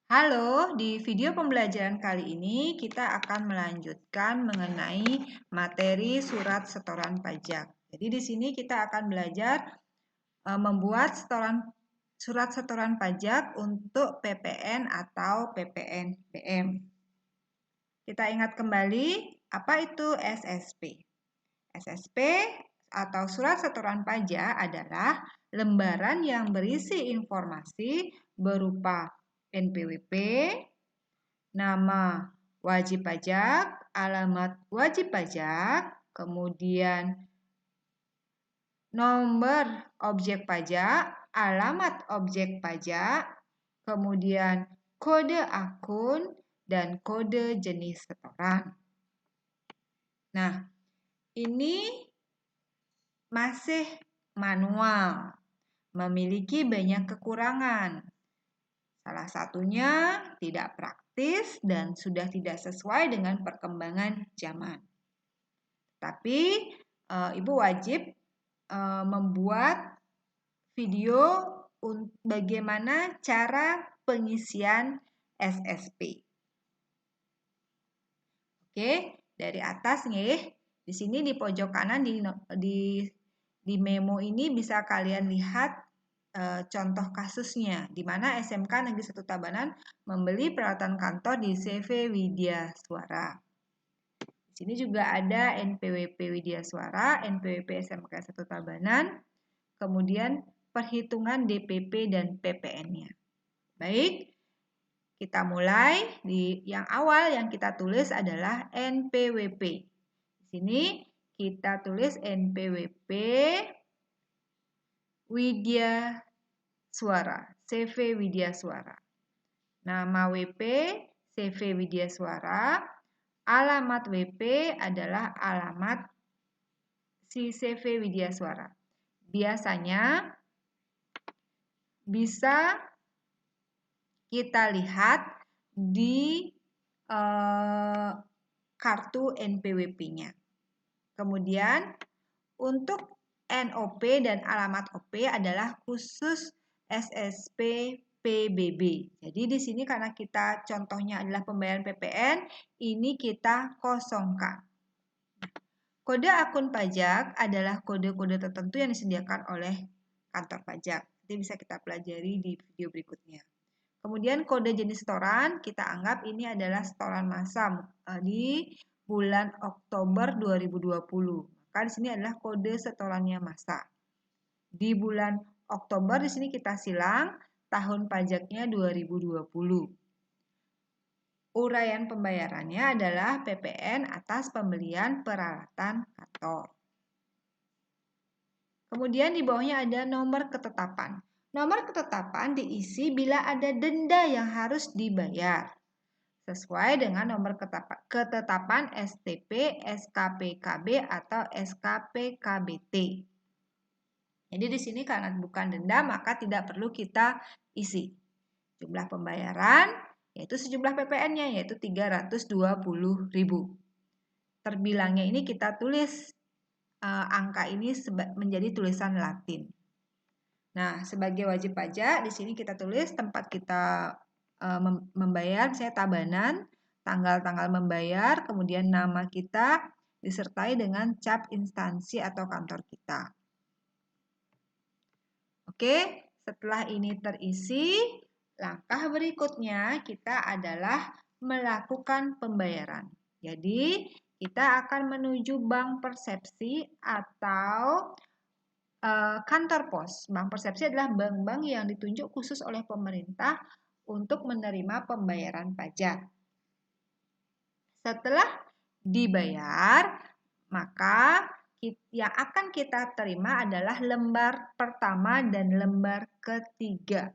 Halo, di video pembelajaran kali ini kita akan melanjutkan mengenai materi surat setoran pajak. Jadi di sini kita akan belajar membuat surat setoran pajak untuk PPN atau PPNBM. Kita ingat kembali apa itu SSP. SSP atau surat setoran pajak adalah lembaran yang berisi informasi berupa NPWP, nama wajib pajak, alamat wajib pajak, kemudian nomor objek pajak, alamat objek pajak, kemudian kode akun, dan kode jenis setoran. Nah, ini masih manual, memiliki banyak kekurangan. Salah satunya tidak praktis dan sudah tidak sesuai dengan perkembangan zaman. Tapi Ibu wajib membuat video bagaimana cara pengisian SSP. Oke, dari atas nih, di sini di pojok kanan di memo ini bisa kalian lihat contoh kasusnya, di mana SMK Negeri 1 Tabanan membeli peralatan kantor di CV Widya Suara. Di sini juga ada NPWP Widya Suara, NPWP SMK 1 Tabanan, kemudian perhitungan DPP dan PPN-nya. Baik, kita mulai. Yang awal yang kita tulis adalah NPWP. Di sini kita tulis NPWP Widya Suara, CV Widya Suara. Nama WP CV Widya Suara, alamat WP adalah alamat si CV Widya Suara. Biasanya bisa kita lihat di kartu NPWP-nya. Kemudian untuk NOP dan alamat OP adalah khusus SSP PBB. Jadi di sini karena kita contohnya adalah pembayaran PPN, ini kita kosongkan. Kode akun pajak adalah kode-kode tertentu yang disediakan oleh kantor pajak. Nanti bisa kita pelajari di video berikutnya. Kemudian kode jenis setoran, kita anggap ini adalah setoran massa di bulan Oktober 2020. Maka di sini adalah kode setorannya massa. Di bulan Oktober di sini kita silang tahun pajaknya 2020. Uraian pembayarannya adalah PPN atas pembelian peralatan kantor. Kemudian di bawahnya ada nomor ketetapan. Nomor ketetapan diisi bila ada denda yang harus dibayar sesuai dengan nomor ketetapan STP, SKPKB atau SKPKBT. Jadi di sini karena bukan denda maka tidak perlu kita isi. Jumlah pembayaran yaitu sejumlah PPN-nya yaitu 320.000. Terbilangnya ini kita tulis angka ini menjadi tulisan Latin. Nah, sebagai wajib pajak di sini kita tulis tempat kita membayar, misalnya Tabanan, tanggal-tanggal membayar, kemudian nama kita disertai dengan cap instansi atau kantor kita. Oke, setelah ini terisi, langkah berikutnya kita adalah melakukan pembayaran. Jadi, kita akan menuju bank persepsi atau kantor pos. Bank persepsi adalah bank-bank yang ditunjuk khusus oleh pemerintah untuk menerima pembayaran pajak. Setelah dibayar, maka yang akan kita terima adalah lembar pertama dan lembar ketiga.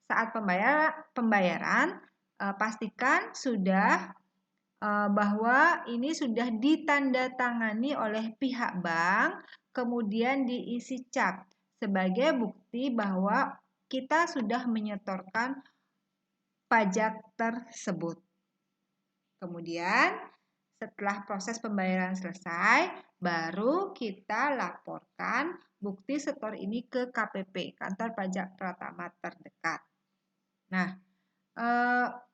Saat pembayaran, pastikan sudah bahwa ini sudah ditandatangani oleh pihak bank, kemudian diisi cap sebagai bukti bahwa kita sudah menyetorkan pajak tersebut. Kemudian setelah proses pembayaran selesai, baru kita laporkan bukti setor ini ke KPP, Kantor Pajak Pratama terdekat. Nah,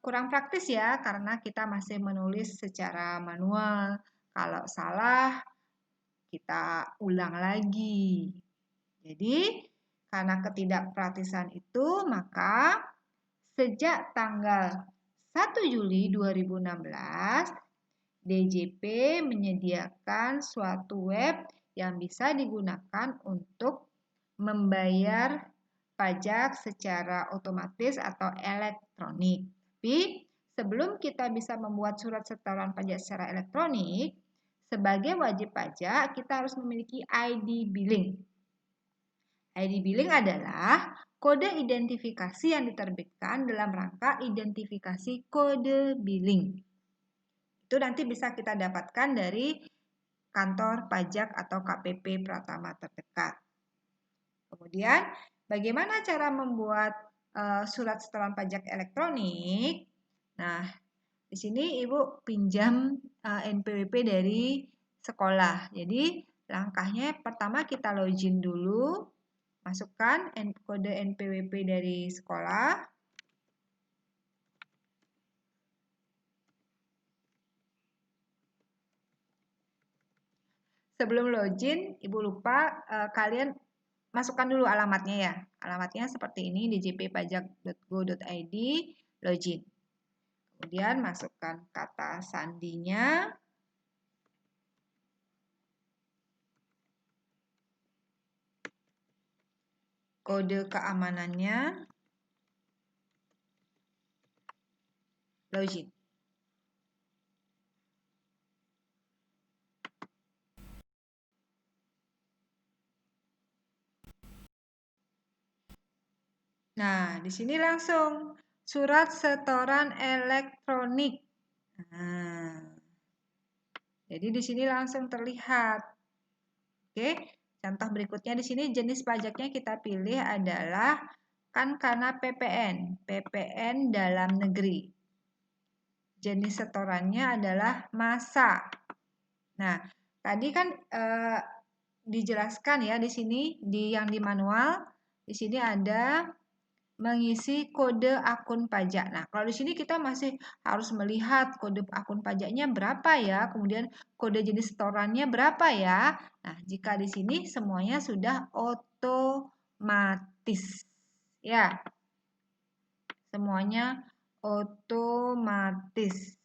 kurang praktis ya, karena kita masih menulis secara manual. Kalau salah, kita ulang lagi. Jadi, karena ketidakpraktisan itu, maka sejak tanggal 1 Juli 2016, DJP menyediakan suatu web yang bisa digunakan untuk membayar pajak secara otomatis atau elektronik. Tapi sebelum kita bisa membuat surat setoran pajak secara elektronik, sebagai wajib pajak kita harus memiliki ID billing. ID billing adalah kode identifikasi yang diterbitkan dalam rangka identifikasi kode billing. Itu nanti bisa kita dapatkan dari kantor pajak atau KPP Pratama terdekat. Kemudian, bagaimana cara membuat surat setoran pajak elektronik? Nah, di sini Ibu pinjam NPWP dari sekolah. Jadi, langkahnya pertama kita login dulu, masukkan kode NPWP dari sekolah. Sebelum login, Ibu lupa kalian masukkan dulu alamatnya ya. Alamatnya seperti ini, djppajak.go.id, login. Kemudian masukkan kata sandinya. Kode keamanannya. Login. Nah, di sini langsung surat setoran elektronik. Nah, jadi di sini langsung terlihat. Oke, contoh berikutnya di sini jenis pajaknya kita pilih adalah kan karena PPN dalam negeri. Jenis setorannya adalah masa. Nah, tadi kan dijelaskan ya di sini yang di manual, di sini ada mengisi kode akun pajak. Nah, kalau di sini kita masih harus melihat kode akun pajaknya berapa ya, kemudian kode jenis setorannya berapa ya. Nah, jika di sini semuanya sudah otomatis. Ya. Semuanya otomatis.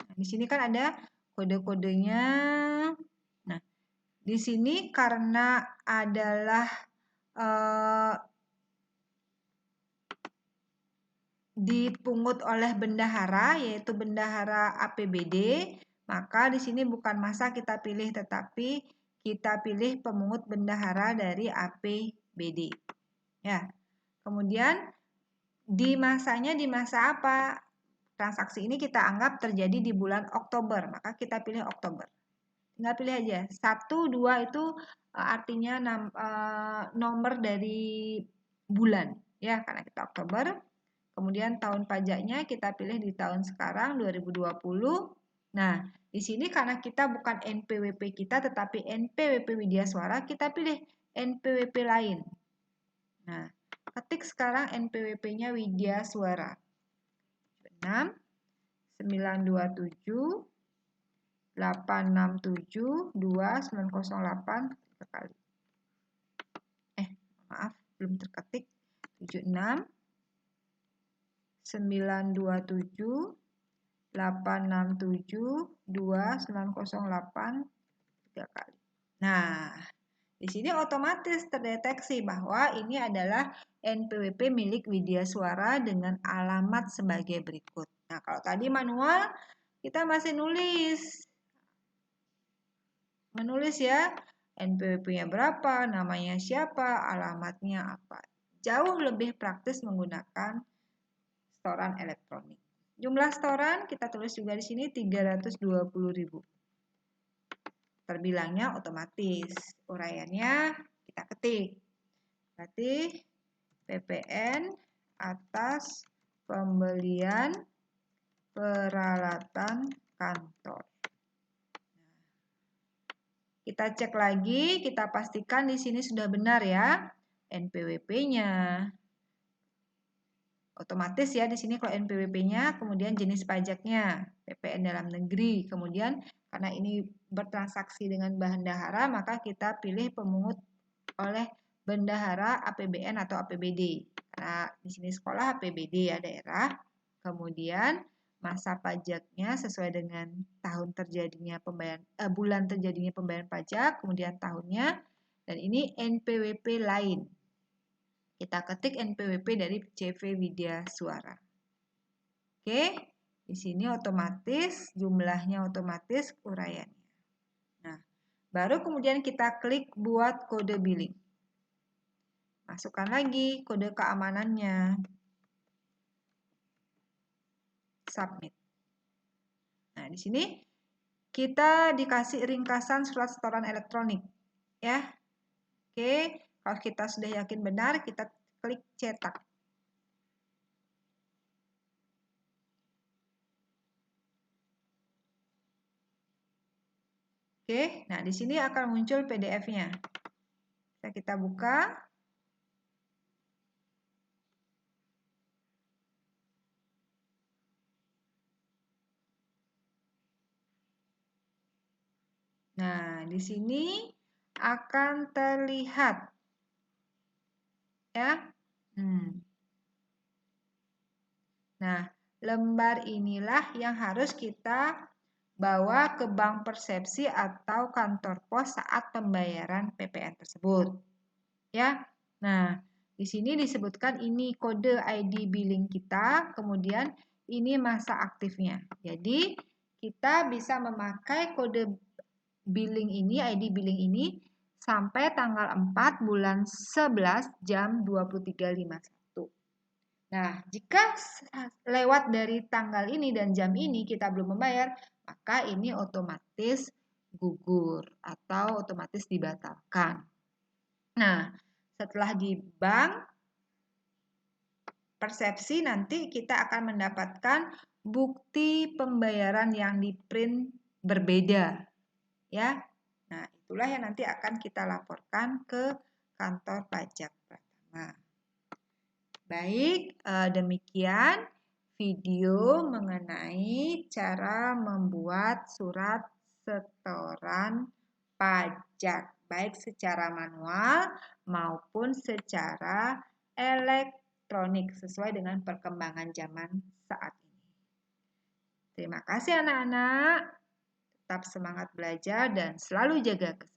Nah, di sini kan ada kode-kodenya. Nah, di sini karena adalah dipungut oleh bendahara, yaitu bendahara APBD, maka di sini bukan masa kita pilih, tetapi kita pilih pemungut bendahara dari APBD. Ya. Kemudian di masanya di masa apa? Transaksi ini kita anggap terjadi di bulan Oktober, maka kita pilih Oktober. Tinggal pilih aja. 1, 2 itu artinya nomor dari bulan, ya, karena kita Oktober. Kemudian tahun pajaknya kita pilih di tahun sekarang 2020. Nah, di sini karena kita bukan NPWP kita tetapi NPWP Widyaswara, kita pilih NPWP lain. Nah, ketik sekarang NPWP-nya Widyaswara. 6 927 867 2908 3 kali. Maaf, belum terketik. 76 927 867 2908 3 kali. Nah, di sini otomatis terdeteksi bahwa ini adalah NPWP milik Widyaswara dengan alamat sebagai berikut. Nah, kalau tadi manual, kita masih menulis ya, NPWP-nya berapa, namanya siapa, alamatnya apa. Jauh lebih praktis menggunakan setoran elektronik. Jumlah setoran kita tulis juga di sini 320.000. Terbilangnya otomatis. Uraiannya kita ketik. Berarti PPN atas pembelian peralatan kantor. Kita cek lagi, kita pastikan di sini sudah benar ya NPWP-nya. Otomatis ya di sini kalau NPWP-nya, kemudian jenis pajaknya PPN dalam negeri. Kemudian karena ini bertransaksi dengan bendahara, maka kita pilih pemungut oleh bendahara APBN atau APBD. Karena di sini sekolah APBD ya daerah. Kemudian masa pajaknya sesuai dengan tahun terjadinya bulan terjadinya pembayaran pajak, kemudian tahunnya, dan ini NPWP lain. Kita ketik NPWP dari CV Widya Suara. Oke, di sini otomatis jumlahnya otomatis uraiannya. Nah, baru kemudian kita klik buat kode billing. Masukkan lagi kode keamanannya. Submit. Nah, di sini kita dikasih ringkasan surat setoran elektronik. Ya. Oke, kalau kita sudah yakin benar, kita klik cetak. Oke, nah di sini akan muncul PDF-nya. Kita buka. Nah, di sini akan terlihat ya. Nah, lembar inilah yang harus kita bawa ke bank persepsi atau kantor pos saat pembayaran PPN tersebut. Ya. Nah, di sini disebutkan ini kode ID billing kita, kemudian ini masa aktifnya. Jadi, kita bisa memakai kode billing ini, ID billing ini sampai tanggal 4 bulan 11 jam 23.51. Nah, jika lewat dari tanggal ini dan jam ini kita belum membayar, maka ini otomatis gugur atau otomatis dibatalkan. Nah, setelah di bank persepsi nanti kita akan mendapatkan bukti pembayaran yang di print berbeda. Ya. Nah, itulah yang nanti akan kita laporkan ke kantor pajak Pratama. Baik, demikian video mengenai cara membuat surat setoran pajak, baik secara manual maupun secara elektronik sesuai dengan perkembangan zaman saat ini. Terima kasih anak-anak, tetap semangat belajar dan selalu jaga kesehatan.